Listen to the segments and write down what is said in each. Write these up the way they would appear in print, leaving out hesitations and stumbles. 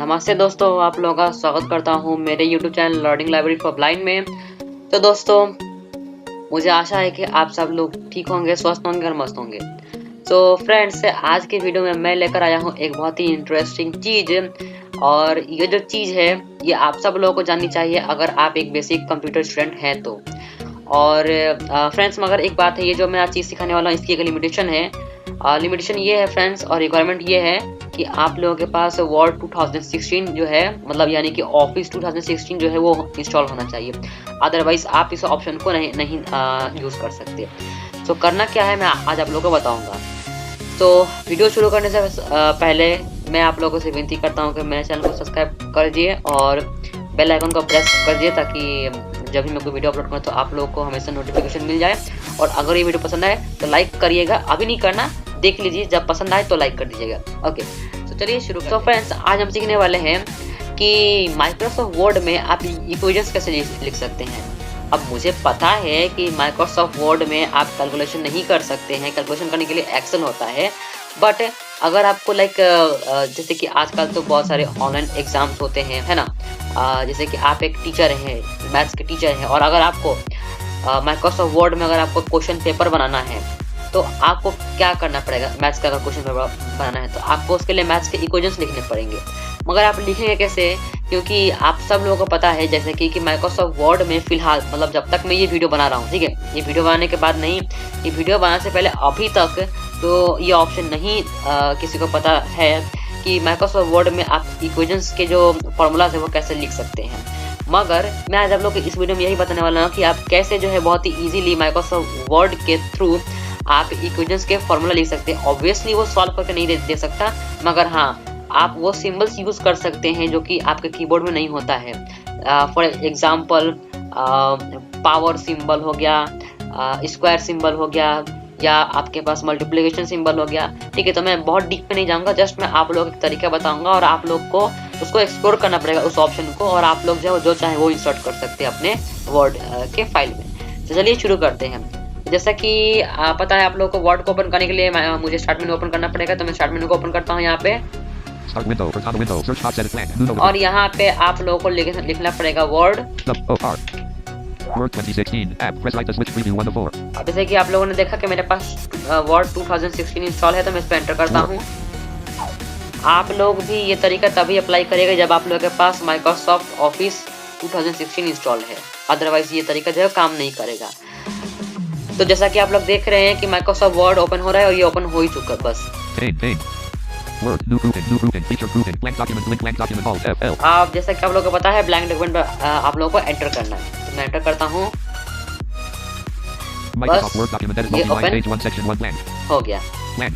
नमस्ते दोस्तों, आप लोगों का स्वागत करता हूं मेरे YouTube channel learning library for blind में। तो दोस्तों, मुझे आशा है कि आप सब लोग ठीक होंगे, स्वस्थ होंगे और मस्त होंगे। तो फ्रेंड्स, आज की वीडियो में मैं लेकर आया हूं एक बहुत ही इंटरेस्टिंग चीज़, और ये जो चीज़ है ये आप सब लोगों को जाननी चाहिए अगर आप एक बेसिक कंप्यूटर स्टूडेंट हैं तो। और फ्रेंड्स, मगर एक बात है, ये जो मैं आज चीज़ सिखाने वाला हूँ इसकी एक लिमिटेशन है। लिमिटेशन ये है फ्रेंड्स, और रिक्वायरमेंट ये है कि आप लोगों के पास वर्ड 2016 जो है, मतलब यानी कि ऑफिस 2016 जो है वो इंस्टॉल होना चाहिए। अदरवाइज आप इस ऑप्शन को नहीं यूज़ कर सकते। तो करना क्या है मैं आज आप लोगों को बताऊंगा। तो वीडियो शुरू करने से पहले मैं आप लोगों से विनती करता हूं कि मेरे चैनल को सब्सक्राइब कर दीजिए और बेल आइकन को प्रेस कर दीजिए, ताकि जब भी मैं कोई वीडियो अपलोड करूँ तो आप लोगों को हमेशा नोटिफिकेशन मिल जाए। और अगर ये वीडियो पसंद आए तो लाइक करिएगा, अभी नहीं करना, देख लीजिए, जब पसंद आए तो लाइक कर दीजिएगा। ओके, तो चलिए शुरू। तो फ्रेंड्स, आज हम सीखने वाले हैं कि माइक्रोसॉफ्ट वर्ड में आप इक्वेशंस कैसे लिख सकते हैं। अब मुझे पता है कि माइक्रोसॉफ्ट वर्ड में आप कैलकुलेशन नहीं कर सकते हैं, कैलकुलेशन करने के लिए एक्सेल होता है। बट अगर आपको जैसे कि आजकल तो बहुत सारे ऑनलाइन एग्जाम्स होते हैं, है ना। जैसे कि आप एक टीचर हैं, मैथ्स के टीचर हैं, और अगर आपको माइक्रोसॉफ्ट वर्ड में अगर आपको क्वेश्चन पेपर बनाना है तो आपको क्या करना पड़ेगा। मैथ्स का अगर क्वेश्चन पेपर बनाना है तो आपको उसके लिए मैथ्स के इक्वेशंस लिखने पड़ेंगे। मगर आप लिखेंगे कैसे, क्योंकि आप सब लोगों को पता है जैसे कि माइक्रोसॉफ्ट वर्ड में फिलहाल, मतलब जब तक मैं ये वीडियो बना रहा हूँ, ठीक है, ये वीडियो बनाने के बाद नहीं, ये वीडियो बनाने से पहले अभी तक तो ये ऑप्शन नहीं किसी को पता है कि माइक्रोसॉफ्ट वर्ड में आप इक्वेशंस के जो फॉर्मूलाज है वो कैसे लिख सकते हैं। मगर मैं आज आप लोग को इस वीडियो में यही बताने वाला हूँ कि आप कैसे जो है बहुत ही इजीली माइक्रोसॉफ्ट वर्ड के थ्रू आप इक्वेशंस के फॉर्मूला लिख सकते हैं। ऑब्वियसली वो सॉल्व करके नहीं दे सकता, मगर हाँ, आप वो सिंबल्स यूज कर सकते हैं जो कि आपके कीबोर्ड में नहीं होता है। फॉर एग्जांपल पावर सिंबल हो गया, स्क्वायर सिंबल हो गया, या आपके पास मल्टीप्लिकेशन सिंबल हो गया। ठीक है, तो मैं बहुत डीप में नहीं जाऊंगा, जस्ट मैं आप लोगों को एक तरीका बताऊंगा और आप लोग को उसको एक्सप्लोर करना पड़ेगा उस ऑप्शन को, और आप लोग जो चाहे वो इंसर्ट कर सकते हैं अपने वर्ड के फाइल में। तो चलिए शुरू करते हैं। जैसा कि पता है आप लोगों को, वर्ड को ओपन करने के लिए मुझे स्टार्ट मेनू ओपन करना पड़ेगा, तो मैं स्टार्ट मेनू को ओपन करता हूँ यहाँ पे। और यहाँ पे आप लोगों को लिखना पड़ेगा word 2016 app. Press right to switch preview 1 to 4. अब जैसे कि आप लोगों ने देखा कि मेरे पास वर्ड 2016 इंस्टॉल है, तो मैं इस पर एंटर करता हूँ। आप लोग भी ये तरीका तभी अप्लाई करिएगा जब आप लोगों के पास माइक्रोसॉफ्ट ऑफिस 2016 इंस्टॉल है, अदरवाइज ये तरीका जो है काम नहीं करेगा। तो जैसा कि आप लोग देख रहे हैं कि माइक्रोसॉफ्ट वर्ड ओपन हो रहा है, और ये ओपन हो ही चुका है बस। Word, new grouping, feature grouping, blank document, alt F11. आप जैसा कि आप लोगों को पता है, ब्लैंक डॉक्यूमेंट पे आप लोगों को एंटर करना है, तो मैं एंटर करता हूँ। Microsoft Word document edit ये multi-line open page 1 section 1 blank. हो गया। Blank.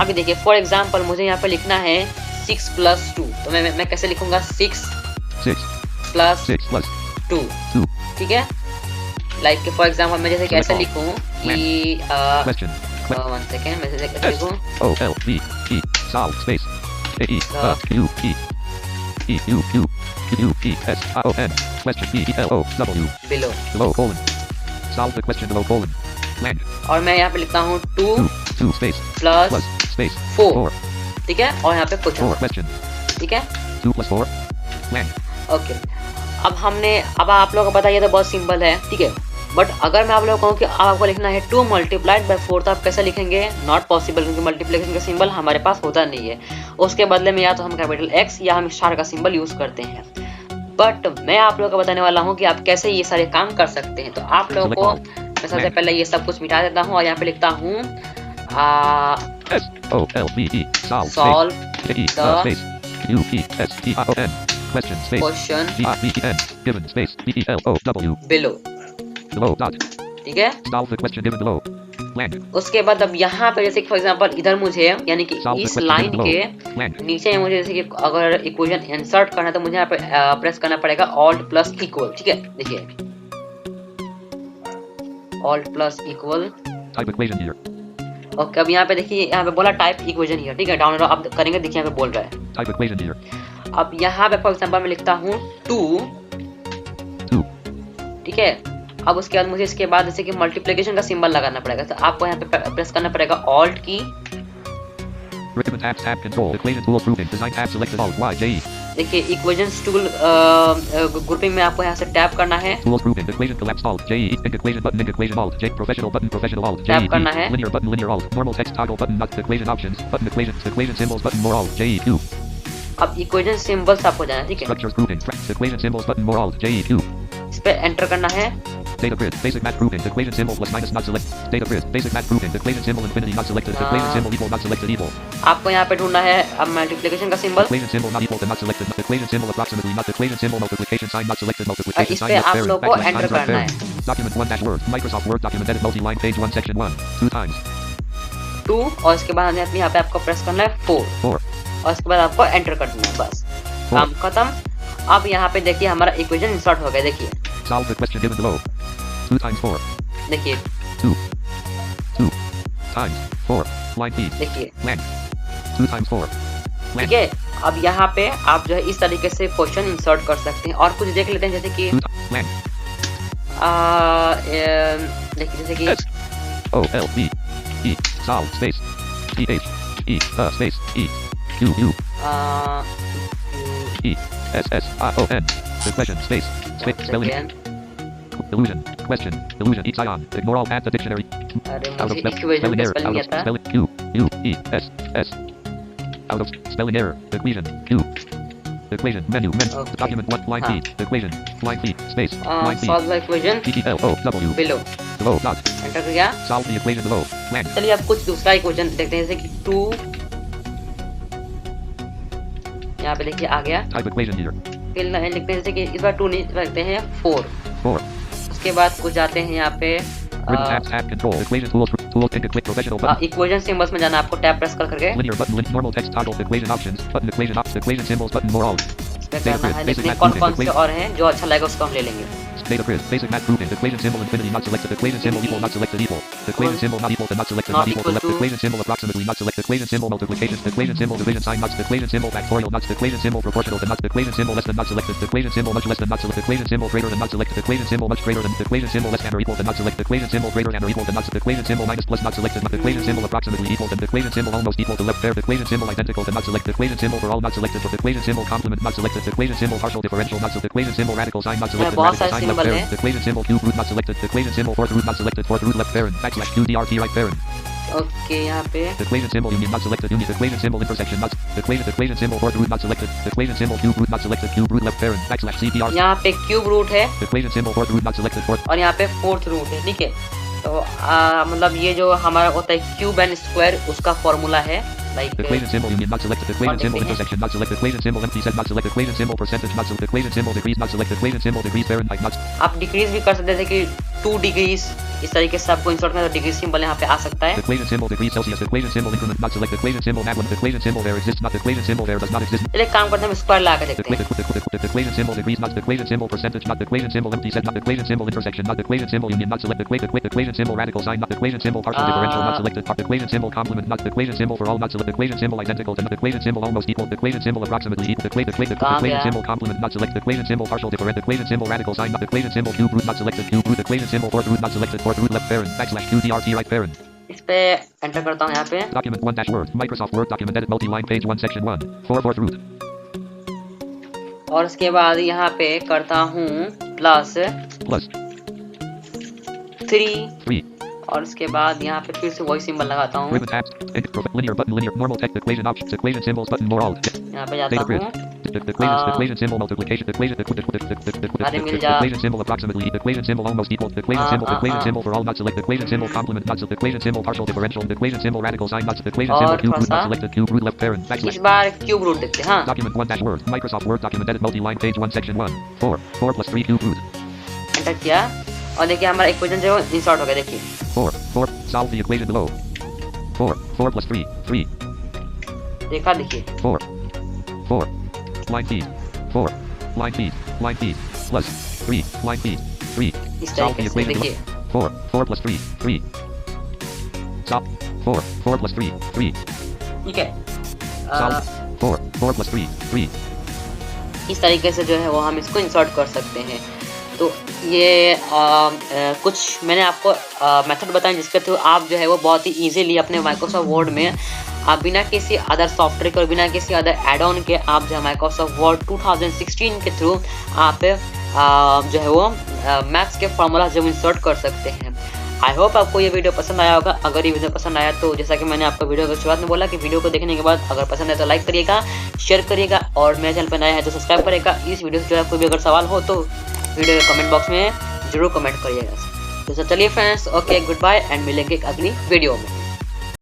अभी देखिए, फॉर एग्जांपल मुझे यहाँ पे लिखना है 6 + 2, तो मैं कैसे लिखूंगा, 6 + 2, ठीक है। लाइक फॉर एग्जांपल मैं जैसे कैसे लिखूं कि question. 1 सेकंड, मैं जैसे कैसे लिखूं, O L V E solve space A E U E E U Q Q E S I O N question B E L O W below colon solve the question below colon blank. और मैं यहाँ पे लिखता हूँ 2 space plus space 4, ठीक है, और यहाँ पे question, ठीक है, 2 + 4 blank. ओके। अब आप लोगों को पता है ये तो बहुत सिंपल है, ठीक है। बट अगर मैं आप लोगों को कहूँ कि आपको लिखना है 2 × 4, तो आप कैसे लिखेंगे, नॉट पॉसिबल, क्योंकि मल्टीप्लिकेशन का सिंबल हमारे पास होता नहीं है। उसके बदले में या तो हम कैपिटल X या हम स्टार का सिंबल यूज करते हैं। बट मैं आप लोगों को बताने वाला हूँ कि आप कैसे ये सारे काम कर सकते हैं। तो आप लोगों को मैं सबसे पहले ये सब कुछ मिटा देता हूँ, और यहाँ पे लिखता हूँ solve the question below, ठीक है। Solve the question given below. Blank. उसके बाद अब यहाँ पे जैसे फॉर एग्जांपल इधर मुझे, यानी कि इस लाइन के नीचे मुझे जैसे कि अगर इक्वेशन इंसर्ट करना है तो मुझे यहाँ पे प्रेस करना पड़ेगा Alt + इक्वल, ठीक है। देखिए Alt + equal, Type equation here. Okay. अब यहाँ पे देखिए, यहाँ पे बोला टाइप इक्वेशन हियर, ठीक है, डाउनलोड अब करेंगे, देखिए यहाँ पे बोल रहा है Type equation here. अब यहाँ पे फॉर एग्जांपल मैं लिखता हूँ 2, ठीक है। अब उसके बाद मुझे इसके बाद जैसे कि मल्टीप्लिकेशन का सिंबल लगाना पड़ेगा, तो आपको यहाँ पे प्रेस करना पड़ेगा Alt की, Tab control equation tool grouping design tab selected Alt Y J E देखिए इक्वेशंस टूल ग्रुपिंग में आपको यहाँ से टैप करना है, Tools grouping, equation collapse alt, J, equation button, equation alt, J, professional button, professional alt, J, tap करना है। linear button, linear alt, normal text toggle button, not equation options, button equations, equation symbols button, more alt, J, Q. अब equation symbols आपको जाना है, ठीक है। Structures grouping, equation symbols button, more alt, J, Q. इस पे enter करना है। Data grid, basic math grouping, equation symbol plus minus not select. Data grid, basic math grouping, equation symbol infinity not selected, equation symbol equal not selected equal. आपको यहाँ पे ढूंढना है अब मल्टीप्लिकेशन का symbol. Equation symbol not equal to not selected, equation symbol approximately not, equation symbol multiplication sign not selected, और multiplication इस sign पे not आप parent, लोग को backslash एंटर signs not करना है। parent. Document 1 dash Word, Microsoft Word document edit multi-line page 1 section 1, 2 times. 2 और इसके बाद यहाँ पे आपको प्रेस करना है 4 और इसके बाद आपको एंटर कर देना है, बस काम खत्म। अब यहाँ पे देखिए हमारा इक्वेशन इंसर्ट हो गया, देखिए। Solve the question given below. 2 times 4. देखिए 2 times 4. Line B. देखिए, Length. 2 times 4. ठीक है। अब यहाँ पे आप जो है इस तरीके से क्वेश्चन इंसर्ट कर सकते हैं। और कुछ देख लेते हैं, जैसे कि देखिए जैसे कि O L V E solve space T H E space E Q U E S S I O N question space spelling illusion question illusion each ion ignore all add the dictionary out of spelling error out of spelling Q U E S S out of spelling error equation Q equation menu document 1 line B equation line B space line B solve the equation E L O W below dot enter कर दिया। solve the equation below length चलिए अब कुछ दूसरा equation देखते हैं, जैसे कि 2 यहाँ पे देखिए आ गया। type equation here फिर लिखते हैं जैसे कि इस बार 2 नहीं लिखते हैं 4। उसके बाद कुछ जाते हैं यहाँ पे इक्वेशन सिंबल्स में जाना, आपको टैब प्रेस कर करके linear button normal text toggle equation options button equation symbols button more alt करना है। देखते हैं कौन कौन से और हैं जो अच्छा लगेगा उसको हम ले लेंगे। data grid basic math grouping equation symbol infinity not selected equation symbol equal not selected equal equation symbol not equal to not selected not equal to left equation symbol approximately not selected equation symbol multiplication equation symbol division sign not equation symbol factorial not equation symbol proportional to not equation symbol less than not selected equation symbol much less than not selected equation symbol greater than not selected equation symbol much greater than equation symbol less than or equal to not selected equation symbol greater than or equal to not selected equation symbol minus plus not selected not equation symbol approximately equal to equation symbol almost equal to left paired equation symbol identical to not selected equation symbol for all not selected for equation symbol complement not selected equation symbol partial differential not selected equation symbol radical sign not selected radical sign left parent equation symbol cube root not selected equation symbol fourth root not selected fourth root left parent backslash QDRT right parent okay यहाँ पे equation symbol union not selected union equation symbol intersection not equation symbol fourth root not selected equation symbol cube root not selected cube root left parent backslash CPR यहाँ पे cube root है equation symbol fourth root not selected fourth और यहाँ पे fourth root है, ठीक है। तो मतलब ये जो हमारा होता है क्यूब एंड स्क्वायर उसका फॉर्मूला है, like equation symbol union not selected equation symbol intersection not selected equation symbol empty set not selected equation symbol percentage not selected equation symbol degrees not selected equation symbol degrees Fahrenheit not आप degrees भी कर सकते हैं, जैसे कि 2 degrees इस तरीके से आपको इंसर्ट करना है तो डिग्री सिंबल यहाँ पे आ सकता है। equation symbol degrees Celsius equation symbol increment not selected equation symbol magnitude equation symbol there exists not equation symbol there does not exist चलिए काम करते हैं, हम स्क्वायर लगा के देखते हैं। equation symbol degrees not equation symbol percentage not equation symbol empty set not equation symbol intersection not equation symbol union not selected equation symbol radical sign not equation symbol partial differential not selected equation symbol complement not equation symbol for all not selected equation symbol identical to not equation symbol almost equal equation symbol approximately equal equation symbol complement not selected equation symbol partial differential equation symbol radical sign not equation symbol cube root not selected cube root equation symbol fourth root not selected fourth root left parent backslash QDRT right parent इस पे enter करता हूँ यहाँ पे document 1 dash Word Microsoft Word document edit multi-line page 1 section 1 4 fourth root और उसके बाद यहाँ पे करता हूँ प्लस 3 और उसके बाद यहाँ पे फिर से वही सिंबल लगाता हूँ, linear button linear normal text equation options equation symbols button more alt यहाँ पे जाता हूँ equation symbol multiplication equation symbol approximately equation symbol almost equal equation symbol for all not selected equation symbol complement not selected equation symbol partial differential equation symbol radical sign not selected equation symbol cube root not selected cube root left parent इस बार cube root देखते हैं। हाँ document 1 dash Word Microsoft Word document edit multi-line page 1 section 1 4 plus 3 cube root enter किया और देखिए हमारा equation जो है इंसर्ट हो गया, देखिए 4 solve the equation below 4 plus 3 देखा, देखिए 4 line B 4 line B plus 3 line B 3 इस तरीके से देखिए 4 plus 3 stop 4 plus 3 ठीक है। 4 plus 3 इस तरीके से जो है वो हम इसको इंसर्ट कर सकते हैं। तो ये कुछ मैंने आपको मेथड बताएं जिसके थ्रू आप जो है वो बहुत ही इजीली अपने माइक्रोसॉफ्ट वर्ड में आप बिना किसी अदर सॉफ्टवेयर के और बिना किसी अदर एड ऑन के आप जो है माइक्रोसॉफ्ट वर्ड 2016 के थ्रू आप जो है वो मैथ्स के फॉर्मूला जब इंसर्ट कर सकते हैं। आई होप आपको ये वीडियो पसंद आया होगा। अगर ये वीडियो पसंद आया तो जैसा कि मैंने आपको वीडियो की शुरुआत में बोला कि वीडियो को देखने के बाद अगर पसंद है तो लाइक करिएगा, शेयर करिएगा और मेरे चैनल पर नया है तो सब्सक्राइब करिएगा। इस वीडियो से जो है कोई भी अगर सवाल हो तो वीडियो के कमेंट बॉक्स में जरूर कमेंट करिएगा। तो चलिए friends, okay, goodbye and मिलेंगे अगली वीडियो में।